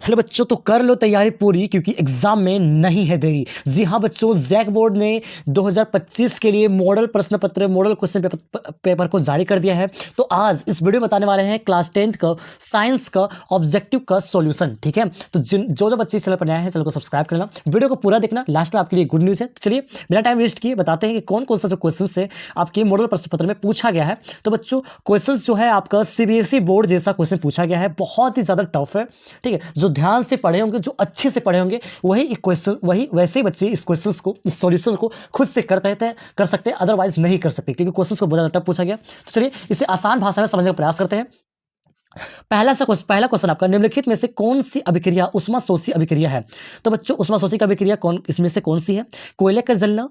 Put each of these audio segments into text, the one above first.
Hello बच्चों, तो कर लो तैयारी पूरी क्योंकि एग्जाम में नहीं है देरी। जी हाँ बच्चों, जैक बोर्ड ने 2025 के लिए मॉडल प्रश्न पत्र, मॉडल क्वेश्चन पेपर को जारी कर दिया है। तो आज इस वीडियो में बताने वाले हैं क्लास 10th का साइंस का ऑब्जेक्टिव का सॉल्यूशन। ठीक है, तो जो बच्चे इस चैनल पर नए हैं चैनल को सब्सक्राइब करना, वीडियो को पूरा देखना, लास्ट में आपके लिए गुड न्यूज़ है। तो चलिए बिना टाइम वेस्ट किए बताते हैं कि कौन कौन सा जो क्वेश्चन से आपके मॉडल प्रश्न पत्र में पूछा गया है। तो बच्चों क्वेश्चन जो है आपका सीबीएसई बोर्ड जैसा क्वेश्चन पूछा गया है, बहुत ही ज्यादा टफ है। ठीक है, जो ध्यान से पढ़े होंगे, जो अच्छे से पढ़े होंगे, वही क्वेश्चन, वही वैसे बच्चे इस क्वेश्चन को, इस सॉल्यूशन को खुद से कर सकते हैं, अदरवाइज नहीं कर सकते क्योंकि क्वेश्चन को बहुत ज्यादा टफ पूछा गया। तो चलिए इसे आसान भाषा में समझने का प्रयास करते हैं। पहला क्वेश्चन आपका, निम्नलिखित में से कौन सी अभिक्रिया उष्माशोषी अभिक्रिया है? तो बच्चों उष्माशोषी की अभिक्रिया इसमें से कौन सी है? कोयले का जलना,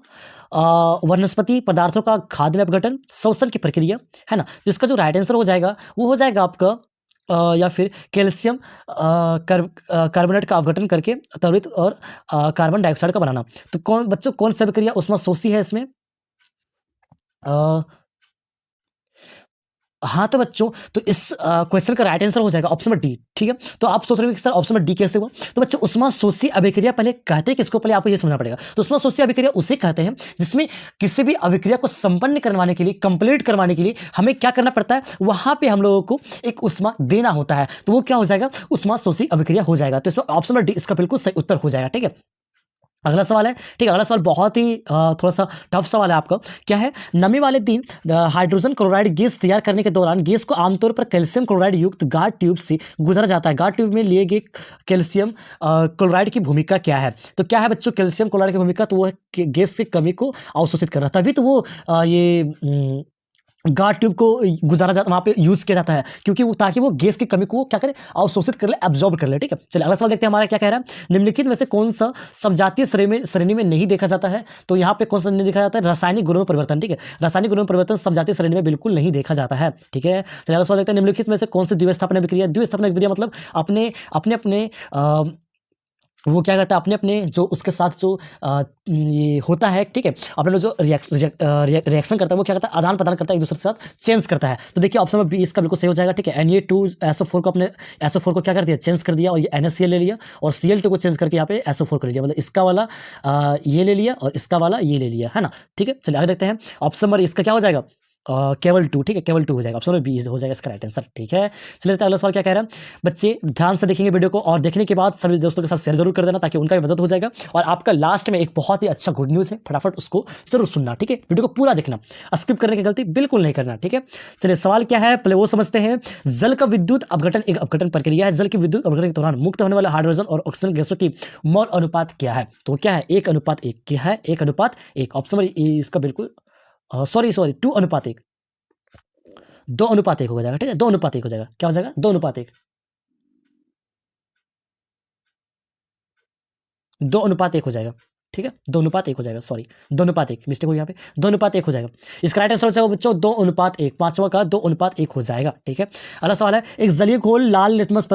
वनस्पति पदार्थों का खाद्य में अपघटन, श्वसन की प्रक्रिया, है ना। जिसका जो राइट आंसर हो जाएगा वो हो जाएगा आपका या फिर कैल्शियम कार्बोनेट का अपघटन करके त्वरित और कार्बन डाइऑक्साइड का बनाना। तो बच्चों कौन सी अभिक्रिया उष्माशोषी है इसमें? हाँ तो बच्चों, तो इस क्वेश्चन का राइट आंसर हो जाएगा ऑप्शन नंबर डी। ठीक है, तो आप सोच रहे हो कि सर ऑप्शन नंबर डी कैसे हुआ? तो बच्चों उष्माशोषी अभिक्रिया पहले कहते हैं किसको, पहले आपको ये समझना पड़ेगा। तो उष्माशोषी अभिक्रिया उसे कहते हैं जिसमें किसी भी अभिक्रिया को संपन्न करवाने के लिए, कंप्लीट करवाने के लिए हमें क्या करना पड़ता है, वहां पे हम लोगों को एक उष्मा देना होता है, तो वो क्या हो जाएगा, उष्माशोषी अभिक्रिया हो जाएगा। तो इसमें ऑप्शन नंबर डी इसका बिल्कुल सही उत्तर हो जाएगा। ठीक है, अगला सवाल है। ठीक है, अगला सवाल बहुत ही थोड़ा सा टफ सवाल है आपका। क्या है? नमी वाले दिन हाइड्रोजन क्लोराइड गैस तैयार करने के दौरान गैस को आमतौर पर कैल्शियम क्लोराइड युक्त गार्ड ट्यूब से गुजरा जाता है। गार्ड ट्यूब में लिए गए कैल्शियम क्लोराइड की भूमिका क्या है? तो क्या है बच्चों कैल्शियम क्लोराइड की भूमिका? तो वो है गैस की कमी को अवशोषित करना, तभी तो वो गार्ड ट्यूब को गुजारा जाता, वहां पे यूज किया जाता है, क्योंकि वो ताकि वो गैस की कमी को क्या करे, अवशोषित कर ले, एब्जॉर्ब कर ले। ठीक है, चलिए अगला सवाल देखते हैं हमारा क्या कह रहा है। निम्नलिखित में से कौन सा समजातीय श्रेणी में नहीं देखा जाता है? तो यहाँ पे कौन सा नहीं देखा जाता है? रासायनिक गुणों में परिवर्तन। ठीक है, रासायनिक गुणों में परिवर्तन समजातीय श्रेणी में बिल्कुल नहीं देखा जाता है। ठीक है, चलिए अगला सवाल देखते हैं। निम्नलिखित में से कौन सी द्विस्थापन अभिक्रिया? द्विस्थापन अभिक्रिया मतलब अपने अपने अपने वो क्या करता है, अपने अपने जो उसके साथ जो ये होता है, ठीक है, अपने लोग जो रिएक्शन करता है वो क्या करता है, आदान प्रदान करता है, एक दूसरे के साथ चेंज करता है। तो देखिए ऑप्शन नंबर बी इसका बिल्कुल सही हो जाएगा। ठीक है, Na2SO4 को अपने SO4 को क्या कर दिया, चेंज कर दिया, और ये NaCl ले लिया, और Cl2 को चेंज करके यहाँ पे SO4 कर लिया, मतलब इसका वाला ये ले लिया और इसका वाला ये ले लिया, है ना। ठीक है, चलिए आगे देखते हैं। ऑप्शन नंबर इसका क्या हो जाएगा, केवल 2। ठीक है, केवल 2 हो जाएगा, ऑप्शन नंबर बी हो जाएगा इसका राइट आंसर। ठीक है, चलिए अगला सवाल क्या कह रहा है। बच्चे ध्यान से देखेंगे वीडियो को, और देखने के बाद सभी दोस्तों के साथ शेयर जरूर कर देना ताकि उनका भी मदद हो जाएगा। और आपका लास्ट में एक बहुत ही अच्छा गुड न्यूज़ है, फटाफट उसको जरूर सुनना। ठीक है, वीडियो को पूरा देखना, स्किप करने की गलती बिल्कुल नहीं करना। ठीक है, चलिए सवाल क्या है पहले वो समझते हैं। जल का विद्युत अपघटन एक अपघटन प्रक्रिया है। जल की विद्युत अपघटन के दौरान मुक्त होने वाले हाइड्रोजन और ऑक्सीजन गैसों की मोल अनुपात क्या है? तो क्या है, 1:1 क्या है, 1:1। ऑप्शन नंबर इसका बिल्कुल सॉरी 2:1, 2:1 हो जाएगा। ठीक है, 2:1 हो जाएगा। क्या हो जाएगा, 2:1, 2:1 हो जाएगा। ठीक है, 2:1 हो जाएगा, सॉरी 2:1 मिस्टेक हो यहाँ पे, 2:1 हो जाएगा। इसका राइट आंसर हो जाएगा बच्चों 2:1, पांचवा का 2:1 हो जाएगा। ठीक है, अगला सवाल है। एक जलीय घोल लाल लिटमस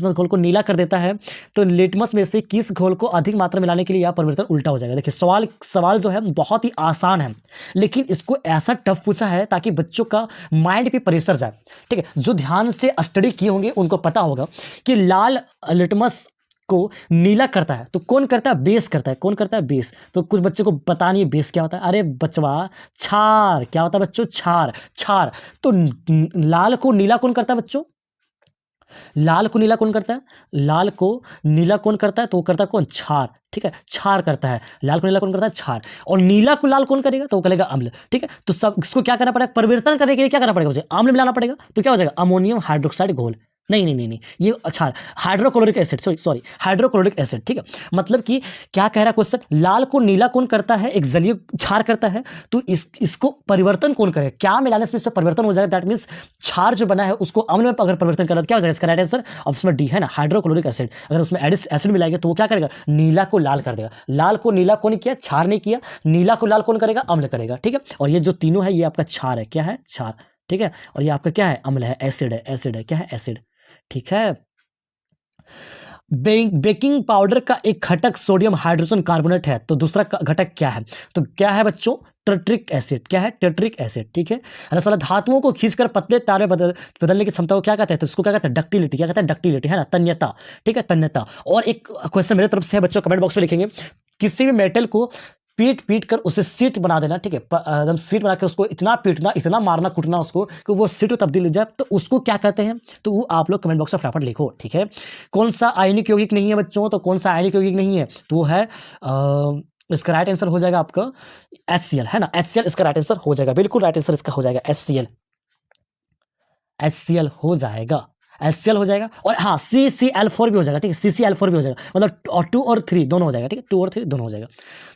घोल को नीला कर देता है, तो लिटमस में से किस घोल को अधिक मात्रा में मिलाने के लिए यह परिवर्तन उल्टा हो जाएगा? देखिए सवाल जो है बहुत ही आसान है, लेकिन इसको ऐसा टफ पूछा है ताकि बच्चों का माइंड पे प्रेशर जाए। ठीक है, जो ध्यान से स्टडी किए होंगे उनको पता होगा कि लाल लिटमस को नीला करता है तो कौन करता है, बेस करता है। कौन करता है, बेस। तो कुछ बच्चे को पता नहीं है बेस क्या होता है। अरे बचवा, क्षार। क्या होता है बच्चों, क्षार। तो लाल को नीला कौन करता है बच्चों, लाल को नीला कौन करता है, लाल को नीला कौन करता है, तो वो करता है कौन, क्षार। ठीक है, क्षार करता है। लाल को नीला कौन करता है, क्षार। और नीला को लाल कौन करेगा, तो वो करेगा अम्ल। ठीक है, तो सब इसको क्या करना पड़ेगा, परिवर्तन करने के लिए क्या करना पड़ेगा मुझे, अम्ल मिलाना पड़ेगा। तो क्या हो जाएगा, अमोनियम हाइड्रोक्साइड घोल। नहीं, ये अच्छा hydrochloric acid, sorry hydrochloric acid. ठीक है, मतलब कि क्या कह रहा है क्वेश्चन, लाल को नीला कौन करता है, एक जलीय क्षार करता है, तो इसको परिवर्तन कौन करे, क्या मिलाने से इसमें परिवर्तन हो जाएगा। दैट मींस क्षार जो बना है उसको अम्ल में अगर परिवर्तन करना तो क्या हो जाएगा, इसका राइट आंसर ऑप्शन डी है ना, हाइड्रोक्लोरिक एसिड। अगर उसमें एसिड मिलाएगा तो वो क्या करेगा, नीला को लाल कर देगा। लाल को नीला कौन किया, क्षार ने किया। नीला को लाल कौन करेगा, अम्ल करेगा। ठीक है, और ये जो तीनों है ये आपका क्षार है, क्या है, क्षार। ठीक है, और ये आपका क्या है, अम्ल है, एसिड है, क्या है, एसिड। ठीक है, बेकिंग पाउडर का एक घटक सोडियम हाइड्रोजन कार्बोनेट है, तो दूसरा घटक क्या है? तो क्या है बच्चों? टेट्रिक एसिड। क्या है? टेट्रिक एसिड। ठीक है। अगला सवाल, धातुओं को खींचकर पतले तार में बदलने की क्षमता को क्या कहते हैं? तो इसको क्या कहते हैं? डक्टिलिटी। क्या कहते हैं? डक्टिलिटी, है ना, तन्यता। ठीक है, तन्यता। और एक क्वेश्चन मेरे तरफ से है बच्चों, कमेंट बॉक्स में लिखेंगे, किसी भी मेटल को पीट कर उसे सीट बना देना। ठीक है, एकदम सीट बना के उसको इतना पीटना, इतना मारना कुटना उसको कि वो सीट में तब्दील हो जाए, तो उसको क्या कहते हैं? तो वो आप लोग कमेंट बॉक्स में फटाफट लिखो। ठीक है। कौन सा आयनिक यौगिक नहीं है बच्चों? तो कौन सा आयनिक यौगिक नहीं है? तो वो है इसका राइट आंसर हो जाएगा आपका HCl, है ना। HCl इसका राइट आंसर हो जाएगा, बिल्कुल राइट आंसर इसका हो जाएगा HCl। HCl हो जाएगा, HCl हो जाएगा। और हाँ, CCl4 भी हो जाएगा। ठीक है, CCl4 भी हो जाएगा, मतलब और 2 और 3 दोनों हो जाएगा। ठीक है, 2 और 3 दोनों हो जाएगा।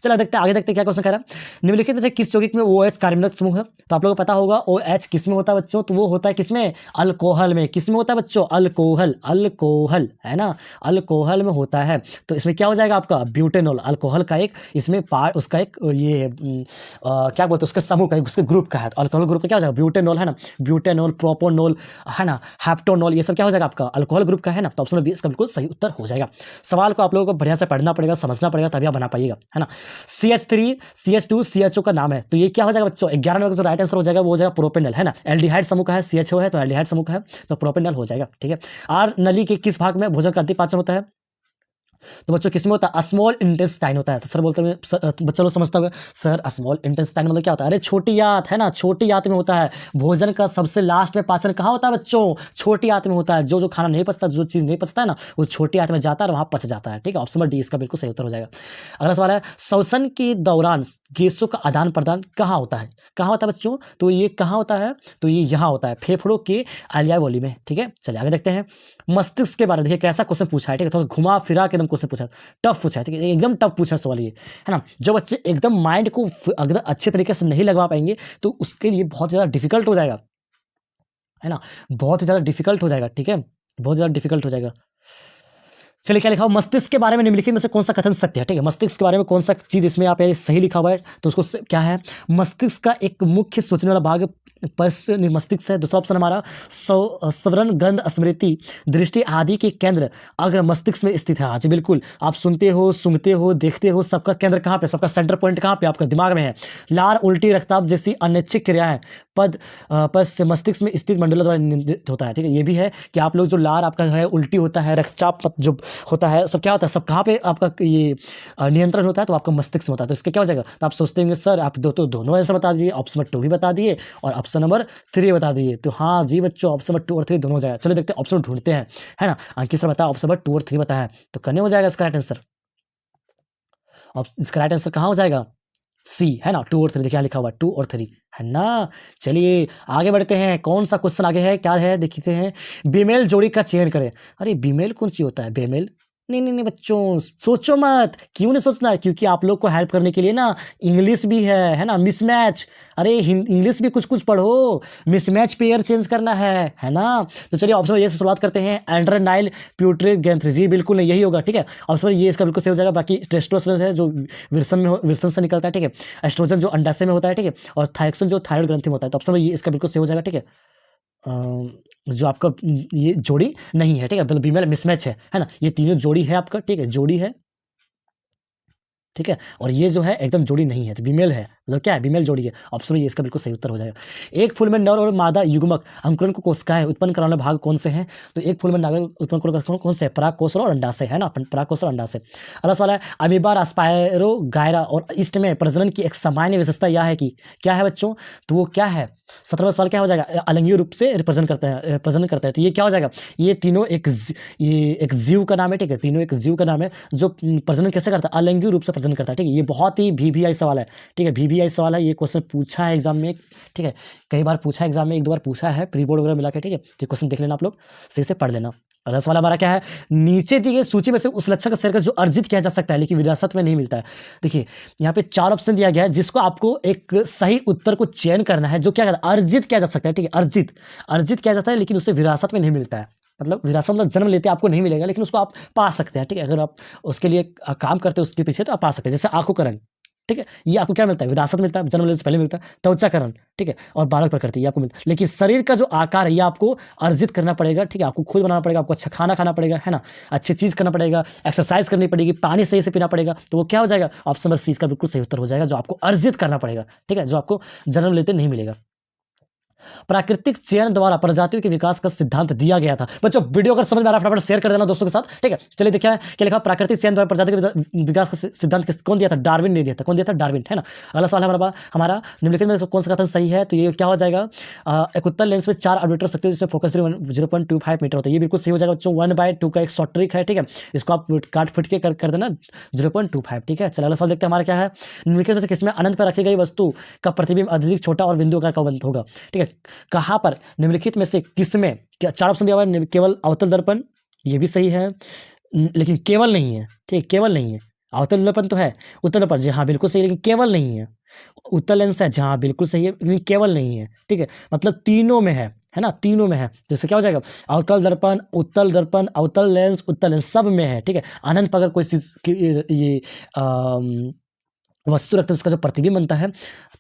चलो देखते हैं, आगे देखते हैं क्या क्वेश्चन कह रहा है। निम्नलिखित में से किस यौगिक में OH कार्बनिक समूह है? तो आप लोगों को पता होगा OH किस में होता है बच्चों? तो वो होता है किसमें? अल्कोहल में। किस में होता है बच्चों? अल्कोहल, अल्कोहल, है ना, अल्कोहल में होता है। तो इसमें क्या हो जाएगा आपका? ब्यूटेनॉल। अल्कोहल का एक इसमें पार्ट, उसका एक ये क्या बोलते हैं, उसके समूह का, उसके ग्रुप का है। तो अल्कोहल ग्रुप में क्या हो जाएगा? ब्यूटेनॉल, है ना, ब्यूटेनॉल, प्रोपोनॉल, है ना, हेप्टोनॉल, ये सब क्या हो जाएगा आपका? अल्कोहल ग्रुप का, है ना। तो ऑप्शन बी इसका बिल्कुल सही उत्तर हो जाएगा। सवाल को आप लोगों को बढ़िया से पढ़ना पड़ेगा, समझना पड़ेगा, तभी आप बना पाइएगा, है ना। CH3 CH2 CHO का नाम है, तो ये क्या हो जाएगा बच्चों? 11 नंबर का जो राइट आंसर हो जाएगा वो हो जाएगा प्रोपेनॉल, है ना। एल्डिहाइड समूह का है, CHO है तो एल्डिहाइड समूह का है, तो प्रोपेनॉल हो जाएगा। ठीक है। आर नली के किस भाग में भोजन का अंतिम होता है? तो बच्चों किसमें होता है? स्मॉल इंटेस्टाइन होता है। तो सर बोलते हैं, बच्चा लोग समझता होगा सर स्मॉल इंटेस्टाइन मतलब क्या होता है? अरे छोटी आंत, है ना, छोटी आंत में होता है। भोजन का सबसे लास्ट में पाचन कहाँ होता है बच्चों? छोटी आंत में होता है। जो खाना नहीं पचता, जो चीज़ नहीं पचता है ना, वो छोटी आंत में जाता है और वहाँ पच जाता है। ठीक है, ऑप्शन नंबर डी इसका बिल्कुल सही उत्तर हो जाएगा। अगला सवाल है, श्वसन के दौरान गैसों का आदान प्रदान कहाँ होता है? कहाँ होता है बच्चों? तो ये कहाँ होता है? तो ये यहाँ होता है, फेफड़ों के अलियावली में। ठीक है, चलिए आगे देखते हैं। मस्तिष्क के बारे में देखिए कैसा क्वेश्चन पूछा है। ठीक है, थोड़ा घुमा फिरा के एकदम क्वेश्चन पूछा, टफ पूछा है। ठीक है, एकदम टफ पूछा सवाल ये, है ना। जो बच्चे एकदम माइंड को अगर अच्छे तरीके से नहीं लगवा पाएंगे तो उसके लिए बहुत ज़्यादा डिफिकल्ट हो जाएगा, है ना, बहुत ही ज़्यादा डिफिकल्ट हो जाएगा। ठीक है, बहुत ज़्यादा डिफिकल्ट हो जाएगा। चलिए क्या लिखा हुआ? मस्तिष्क के बारे में निम्नलिखित में से कौन सा कथन सत्य है? ठीक है, मस्तिष्क के बारे में कौन सा चीज़ इसमें आप सही लिखा हुआ है? तो उसको क्या है? मस्तिष्क का एक मुख्य सोचने वाला भाग मस्तिष्क है। दूसरा ऑप्शन हमारा स्वरण, गंध, स्मृति, दृष्टि आदि के केंद्र अग्र मस्तिष्क में स्थित है। हाँ जी बिल्कुल, आप सुनते हो, सूंघते हो, देखते हो, सबका केंद्र कहाँ पे? सबका सेंटर पॉइंट कहाँ पे? आपका दिमाग में है। लार, उल्टी, रक्तचाप जैसी अनैच्छिक क्रियाएं पद से मस्तिष्क में स्थित मंडलों द्वारा नियंत्रित होता है। ठीक है, ये भी है कि आप लोग जो लार आपका है, उल्टी होता है, रक्तचाप जो होता है, सब क्या होता है, सब कहाँ पे आपका ये नियंत्रण होता है? तो आपका मस्तिष्क में होता है। तो इसका क्या हो जाएगा? तो आप सोचते होंगे सर आप दोनों आंसर बता दीजिए, ऑप्शन नंबर 2 भी बता दिए और ऑप्शन नंबर 3 बता दिए। तो हाँ जी बच्चों, ऑप्शन नंबर 2 और 3 दोनों हो जाएगा। चलो देखते हैं, ऑप्शन ढूंढते हैं, है ना। अंकित सर बताया ऑप्शन नंबर 2 और 3 बताया, तो करने हो जाएगा इसका राइट आंसर। इसका राइट आंसर कहाँ हो जाएगा? सी, है ना, 2 और 3 देखिए लिखा हुआ 2 और 3, है ना। चलिए आगे बढ़ते हैं, कौन सा क्वेश्चन आगे है, क्या है देखते हैं। बेमेल जोड़ी का चयन करें। अरे बेमेल कौन सी होता है? बेमेल नहीं नहीं नहीं बच्चों, सोचो मत। क्यों नहीं सोचना है? क्योंकि आप लोग को हेल्प करने के लिए ना इंग्लिश भी है ना, मिसमैच। अरे इंग्लिश भी कुछ कुछ पढ़ो, मिसमैच पेयर चेंज करना है ना। तो चलिए ऑप्शन ये से शुरुआत करते हैं। एंड्रेनाइल प्यूटरेट ग्रंथि, जी बिल्कुल नहीं, यही होगा। ठीक है, ऑप्शन ये इसका बिल्कुल सही हो जाएगा। बाकी टेस्टोस्टेरोन है जो विरसन से निकलता है। ठीक है, एस्ट्रोजन जो अंडाशय में होता है। ठीक है, और थायरोक्सिन जो थायराइड ग्रंथि में होता है। तो ऑप्शन ये इसका बिल्कुल सही हो जाएगा। ठीक है, जो आपका ये जोड़ी नहीं है। ठीक है, मतलब फीमेल मिसमैच है ना। ये तीनों जोड़ी है आपका। ठीक है, जोड़ी है। ठीक है, और ये जो है एकदम जोड़ी नहीं है, तो फीमेल है, मतलब क्या है? फीमेल जोड़ी है। ऑप्शन ये इसका बिल्कुल सही उत्तर हो जाएगा। एक फूल में नर और मादा युग्मक अंकुरन को कोशिकाएं उत्पन्न कराने भाग कौन से हैं? तो एक फूल में नागर उत्पन्न करने कौन से? परागकोश और अंडाशय, है ना, परागकोश और अंडाशय। अगला सवाल है, अमीबा, रास्पायरो, गायरा और ईस्ट में प्रजनन की एक सामान्य विशेषता यह है कि क्या है बच्चों? तो वो क्या है? 17वां सवाल क्या हो जाएगा? अलिंगीय रूप से प्रजनन करते हैं। तो ये क्या हो जाएगा? ये तीनों एक जीव का नाम है। ठीक है, तीनों एक जीव का नाम है जो प्रजनन कैसे करता है? अलिंगीय रूप से प्रजनन करता है। ठीक है, ये बहुत ही VVI सवाल है। ठीक है, VVI सवाल है, ये क्वेश्चन पूछा है एग्जाम में। ठीक है, कई बार पूछा है एग्जाम में, 1-2 बार पूछा है प्री बोर्ड वगैरह मिला के। ठीक है, तो क्वेश्चन देख लेना आप लोग, सही से पढ़ लेना। अगला सवाल हमारा क्या है? नीचे दी गई सूची में से उस लक्षण का शेयर जो अर्जित किया जा सकता है लेकिन विरासत में नहीं मिलता है। देखिए यहाँ पे 4 ऑप्शन दिया गया है, जिसको आपको एक सही उत्तर को चयन करना है, जो क्या कहता है? अर्जित किया जा सकता है। ठीक है, अर्जित किया जाता है लेकिन उससे विरासत में नहीं मिलता है। मतलब विरासत मतलब जन्म लेते आपको नहीं मिलेगा, लेकिन उसको आप पा सकते हैं। ठीक है, अगर आप उसके लिए काम करते हो उसके पीछे, तो आप पा सकते हैं। जैसे आंखों का रंग, ठीक है। ये आपको क्या मिलता है, विरासत मिलता है, जन्म लेने से पहले मिलता है, त्वचाकरण, ठीक है, और बालक प्रकृति ये आपको मिलता है। लेकिन शरीर का जो आकार है ये आपको अर्जित करना पड़ेगा, ठीक है, आपको खुद बनाना पड़ेगा, आपको अच्छा खाना खाना पड़ेगा, है ना, अच्छी चीज़ करना पड़ेगा, एक्सरसाइज करनी पड़ेगी, पानी सही से पीना पड़ेगा, तो वो क्या हो जाएगा, ऑप्शन नंबर सी इसका बिल्कुल सही उत्तर हो जाएगा, जो आपको अर्जित करना पड़ेगा, ठीक है, जो आपको जन्म लेते नहीं मिलेगा। प्राकृतिक चयन द्वारा प्रजातियों के विकास का सिद्धांत दिया गया था। बच्चों वीडियो अगर समझ में आ रहा है फटाफट शेयर कर देना दोस्तों के साथ, ठीक है। चलिए देखिए क्या लिखा, प्राकृतिक चयन द्वारा प्रजाति के विकास का सिद्धांत कौन दिया था, डार्विन ने दिया था। कौन दिया था, डार्विन, है ना। अगला सवाल है हमारा निम्नलिखित में कौन सा कथन सही है, तो ये क्या हो जाएगा, एक उत्तल लेंस में 4 ऑर्बिटर सकते हैं जिसमें फोकस 0.25 मीटर होता है, ये बिल्कुल सही हो जाएगा बच्चों। 1/2 का एक शॉर्ट ट्रिक है, ठीक है, इसको आप काट फिट के कर देना 0.25, ठीक है। चलो अगला सवाल देखते हैं हमारा क्या है, निम्नलिखित में से किसमें अनंत पर रखी गई वस्तु का प्रतिबिंब अत्यधिक छोटा और बिंदु आकार का होगा, ठीक है। कहाँ पर, निम्नलिखित में से किसमें, क्या 4 ऑप्शन दिया हुआ है, केवल अवतल दर्पण, ये भी सही है, लेकिन केवल नहीं है, ठीक, केवल नहीं है। अवतल दर्पण तो है, उत्तल दर्पण जी हाँ बिल्कुल सही, लेकिन केवल नहीं है। उत्तल लेंस है, जहाँ बिल्कुल सही है, लेकिन केवल नहीं है, ठीक है, मतलब तीनों में है ना, तीनों में है। जैसे क्या हो जाएगा, अवतल दर्पण, अवतल लेंस, उत्तल लेंस सब में है, ठीक है। अनंत पर अगर कोई चीज ये वस्तु रखते हैं उसका जो प्रतिबिंब बनता है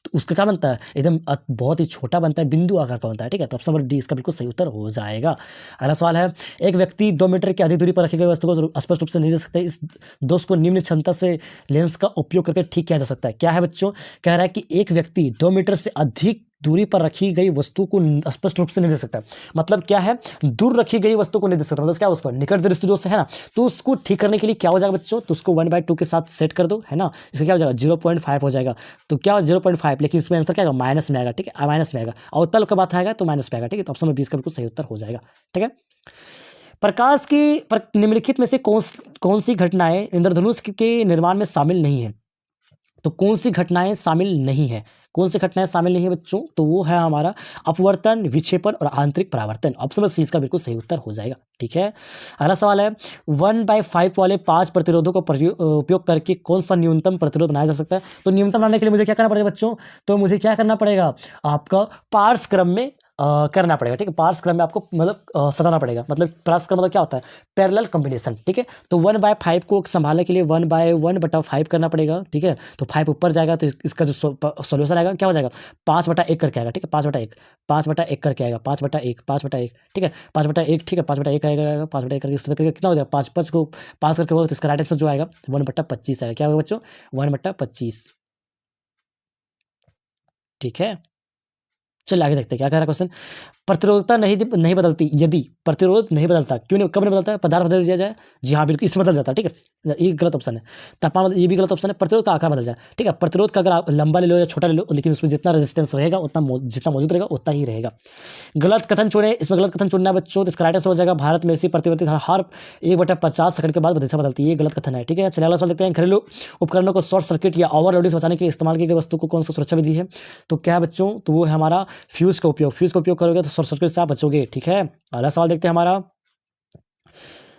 तो उसका क्या बनता है, एकदम बहुत ही छोटा बनता है, बिंदु आकार का बनता है, ठीक है। तो ऑप्शन नंबर डी इसका बिल्कुल सही उत्तर हो जाएगा। अगला सवाल है, एक व्यक्ति 2 मीटर की अधिक दूरी पर रखी गई वस्तु को स्पष्ट रूप से नहीं देख सकता, इस दोष को निम्न क्षमता से लेंस का उपयोग करके ठीक किया जा सकता है। क्या है बच्चों, कह रहा है कि एक व्यक्ति 2 मीटर से अधिक दूरी पर रखी गई वस्तु को स्पष्ट रूप से नहीं देख सकता, मतलब क्या है, दूर रखी गई वस्तु को नहीं देख सकता, मतलब क्या उसका निकट दृष्टि दोष है ना, तो उसको ठीक करने के लिए क्या हो जाएगा बच्चों, तो उसको 1/2 के साथ सेट कर दो, है ना, इसका क्या हो जाएगा 0.5 हो जाएगा। तो क्या 0.5, लेकिन इसमें आंसर क्या आएगा, माइनस में आएगा, ठीक है, माइनस में आएगा, अवतल का बात आएगा तो माइनस में आएगा, ठीक है। तो ऑप्शन नंबर 20 का बिल्कुल सही उत्तर हो जाएगा, ठीक है। प्रकाश की निम्नलिखित में से कौन सी घटनाएं इंद्रधनुष के निर्माण में शामिल नहीं है, तो कौन सी घटनाएं शामिल नहीं है, कौन सी घटनाएं शामिल नहीं है बच्चों, तो वो है हमारा अपवर्तन, विक्षेपण और आंतरिक परावर्तन। ऑप्शन नंबर सी इसका बिल्कुल सही उत्तर हो जाएगा, ठीक है। अगला सवाल है, 1/5 वाले 5 प्रतिरोधों का उपयोग करके कौन सा न्यूनतम प्रतिरोध बनाया जा सकता है, तो न्यूनतम बनाने के लिए मुझे क्या करना पड़ेगा बच्चों, तो मुझे क्या करना पड़ेगा, आपका पार्स क्रम में करना पड़ेगा, ठीक है। पार्स क्रम में आपको मतलब सजाना पड़ेगा, मतलब पार्स क्रम मतलब क्या होता है, पैरेलल कॉम्बिनेशन, ठीक है। तो 1/5 को संभालने के लिए 1/1/5 करना पड़ेगा, ठीक है। तो 5 ऊपर जाएगा तो इसका जो सोल्यूशन आएगा क्या हो जाएगा, 5/1 करके आएगा, ठीक है, 5/1 करके आएगा, 5/1, ठीक है, 5/1, ठीक है, 5/1 आएगा, 5/1 करके इस तरह करके कितना हो जाएगा, 5 को 5 करके होगा तो इसका राइट आंसर जो आएगा 1/25 आएगा। क्या होगा बच्चों, 1/25, ठीक है। चलिए आगे देखते हैं क्या कह रहा है क्वेश्चन, प्रतिरोधकता नहीं बदलती, यदि प्रतिरोध नहीं बदलता क्यों नहीं, कब नहीं बदलता है, पदार्थ बदल दिया जाए, जी हाँ बिल्कुल इसमें बदल जाता है, ठीक है, ये गलत ऑप्शन है। तापमान, ये भी गलत ऑप्शन है। प्रतिरोध का आकार बदल जाए, ठीक है, प्रतिरोध का अगर आप लंबा ले लो या छोटा ले लो, लेकिन उसमें जितना रेजिस्टेंस रहेगा उतना जितना मौजूद रहेगा उतना ही रहेगा। गलत कथन चुने, इसमें गलत कथन चुनना है बच्चों, तो इसका राइट आंसर हो जाएगा, भारत में ऐसी प्रतिवर्ती हर 1/50 सेकंड के बाद दिशा बदलती है, ये गलत कथन है, ठीक है। चलिए अगला सवाल देखते हैं, घरेलू उपकरणों को शॉर्ट सर्किट या ओवरलोडिंग से बचाने के लिए इस्तेमाल की गई वस्तु को कौन सा सुरक्षा विधि है, तो क्या है बच्चों, तो वो है हमारा फ्यूज का उपयोग करोगे तो शॉर्ट सर्किट से आप बचोगे, ठीक है। अगला सवाल देखते हैं हमारा,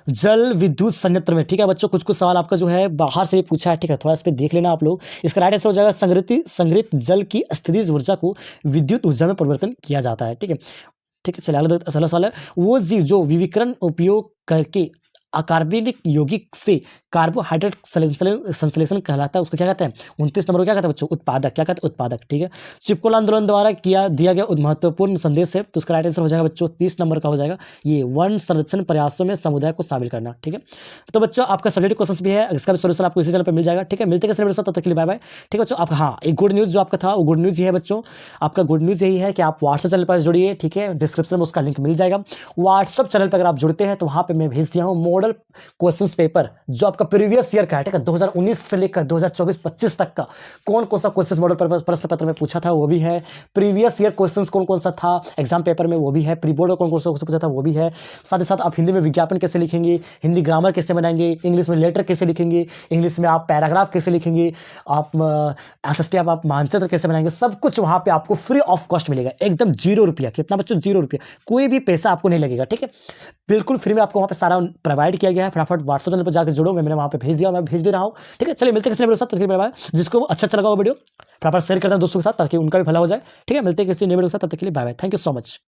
जल विद्युत संयंत्र में, ठीक है बच्चों, कुछ सवाल आपका जो है बाहर से भी पूछा है, ठीक है, थोड़ा इस पे देख लेना आप लोग। इसका राइट आंसर हो जाएगा, संग्रहित जल की स्थितिज ऊर्जा को विद्युत ऊर्जा में परिवर्तन किया जाता है, ठीक है, ठीक है। चलिए अगला सवाल है, वो जीव जो विविकरण उपयोग करके अकार्बनिक यौगिक से कार्बोहाइड्रेट संश्लेषण कहलाता है, उसको क्या कहते हैं, 29 नंबर को क्या कहते हैं बच्चों, उत्पादक, क्या कहते हैं, उत्पादक, ठीक है। चिपकोल आंदोलन द्वारा दिया गया महत्वपूर्ण संदेश है, तो उसका राइट आंसर हो जाएगा बच्चों 30 नंबर का हो जाएगा, ये वन संरक्षण प्रयासों में समुदाय को शामिल करना, ठीक है। तो बच्चों आपका सब्जेक्ट क्वेश्चन भी है, इसका भी सोल्यूशन आपको इसी चैनल पर मिल जाएगा, ठीक है। मिलते हैं तब तक के लिए बाय बाय, ठीक है बच्चों। आप हाँ, एक गुड न्यूज़ जो आपका था वो गुड न्यूज़ ये है बच्चों, आपका गुड न्यूज़ यही है कि आप व्हाट्सएप चैनल पर जुड़िए, ठीक है, डिस्क्रिप्शन में उसका लिंक मिल जाएगा। व्हाट्सएप चैनल पर अगर आप जुड़ते हैं तो वहाँ पर मैं भेज दिया हूँ मॉडल क्वेश्चंस पेपर जो आपका प्रीवियस ईयर का है, ठीक है, 2019 से लेकर 2024-25 तक का कौन कौन सा क्वेश्चंस मॉडल पर प्रश्न पत्र में पूछा था वो भी है, प्रीवियस ईयर क्वेश्चंस कौन कौन सा था एग्जाम पेपर में वो भी है, प्री बोर्ड में कौन कौन सा क्वेश्चन पूछा था वो भी है, साथ ही साथ आप हिंदी में विज्ञापन कैसे लिखेंगे, हिंदी ग्रामर कैसे बनाएंगे, इंग्लिश में लेटर कैसे लिखेंगे, इंग्लिश में आप पैराग्राफ कैसे लिखेंगे, आप एसएसटी आप मानचित्र कैसे बनाएंगे, सब कुछ वहाँ पे आपको फ्री ऑफ कॉस्ट मिलेगा, एकदम 0 रुपया। कितना बच्चों, 0 रुपया, कोई भी पैसा आपको नहीं लगेगा, ठीक है, बिल्कुल फ्री में आपको वहाँ पे सारा प्रोवाइड किया गया है। फटाफट व्हाट्सएप चैनल पर जाकर जुड़ो, मैंने वहाँ पे भेज दिया, मैं भेज भी रहा हूँ, ठीक है। चलिए मिलते हैं किसी वीडियो के साथ, जिसको अच्छा लगा वो वीडियो फटाफट शेयर करना दोस्तों के साथ ताकि उनका भी भला हो जाए, ठीक है। मिलते हैं किसी नए वीडियो के साथ, तब तक के लिए bye bye, thank you so much.